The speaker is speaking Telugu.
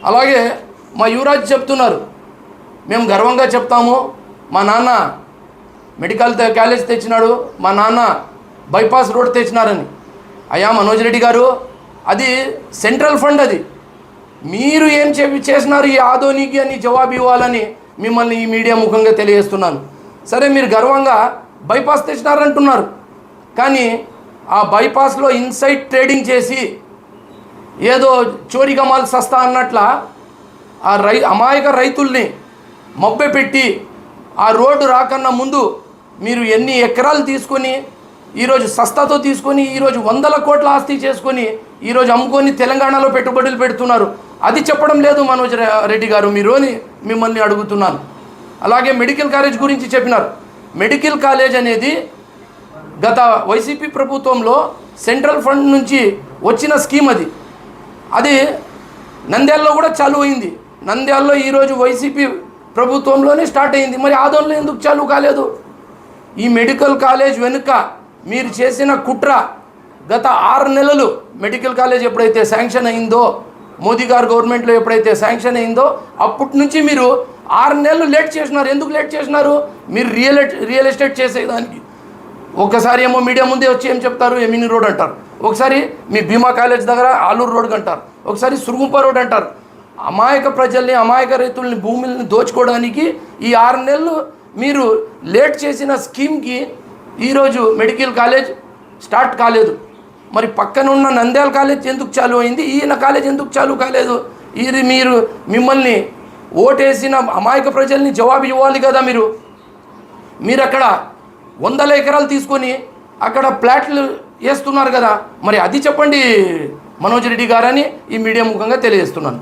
అలాగే మా యువరాజ్ చెప్తున్నారు, మేము గర్వంగా చెప్తాము, మా నాన్న మెడికల్ కాలేజ్ తెచ్చినాడు, మా నాన్న బైపాస్ రోడ్ తెచ్చినారని. అయ్యా మనోజ్ రెడ్డి గారు, అది సెంట్రల్ ఫండ్, అది మీరు ఏం చేసినారు ఈ ఆదోనికి అని జవాబు ఇవ్వాలని మిమ్మల్ని ఈ మీడియా ముఖంగా తెలియజేస్తున్నాను. సరే, మీరు గర్వంగా బైపాస్ తెచ్చినారంటున్నారు, కానీ ఆ బైపాస్లో ఇన్సైడ్ ట్రేడింగ్ చేసి ఏదో చోరీ గమాల్ సస్తా అన్నట్ల ఆ అమాయక రైతుల్ని మభ్యపెట్టి ఆ రోడ్డు రాకన్నా ముందు మీరు ఎన్ని ఎకరాలు తీసుకొని ఈరోజు సస్తాతో తీసుకొని ఈరోజు 100 కోట్ల ఆస్తి చేసుకొని ఈరోజు అమ్ముకొని తెలంగాణలో పెట్టుబడులు పెడుతున్నారు. అది చెప్పడం లేదు మనోజ్ రెడ్డి గారు మీరు అని మిమ్మల్ని అడుగుతున్నాను. అలాగే మెడికల్ కాలేజ్ గురించి చెప్పినారు. మెడికల్ కాలేజ్ అనేది గత వైసీపీ ప్రభుత్వంలో సెంట్రల్ ఫండ్ నుంచి వచ్చిన స్కీమ్, అది నంద్యాలలో కూడా చాలు అయింది. నంద్యాలలో ఈరోజు వైసీపీ ప్రభుత్వంలోనే స్టార్ట్ అయింది. మరి ఆదోన్లో ఎందుకు చాలు కాలేదు? ఈ మెడికల్ కాలేజ్ వెనుక మీరు చేసిన కుట్ర. గత 6 నెలలు మెడికల్ కాలేజ్ ఎప్పుడైతే శాంక్షన్ అయిందో, మోదీ గారు గవర్నమెంట్లో ఎప్పుడైతే శాంక్షన్ అయిందో అప్పటి నుంచి మీరు 6 నెలలు లేట్ చేసినారు. ఎందుకు లేట్ చేసినారు? మీరు రియల్ ఎస్టేట్ చేసేదానికి. ఒకసారి ఏమో మీడియా ముందే వచ్చి ఏం చెప్తారు, ఎమిని రోడ్ అంటారు, ఒకసారి మీ భీమా కాలేజ్ దగ్గర ఆలూరు రోడ్ అంటారు, ఒకసారి సురుగుంప రోడ్ అంటారు. అమాయక ప్రజల్ని, అమాయక రైతుల్ని, భూముల్ని దోచుకోవడానికి ఈ 6 నెలలు మీరు లేట్ చేసిన స్కీమ్కి ఈరోజు మెడికల్ కాలేజ్ స్టార్ట్ కాలేదు. మరి పక్కన ఉన్న నంద్యాల కాలేజ్ ఎందుకు చాలు అయింది? ఈయన కాలేజ్ ఎందుకు చాలు కాలేదు? ఇది మిమ్మల్ని ఓటేసిన అమాయక ప్రజల్ని జవాబు ఇవ్వాలి కదా. మీరు అక్కడ 100 ఎకరాలు తీసుకొని అక్కడ ప్లాట్లు వేస్తున్నారు కదా. మరి అది చెప్పండి మనోజ్ రెడ్డి గారని ఈ మీడియా ముఖంగా తెలియజేస్తున్నాను.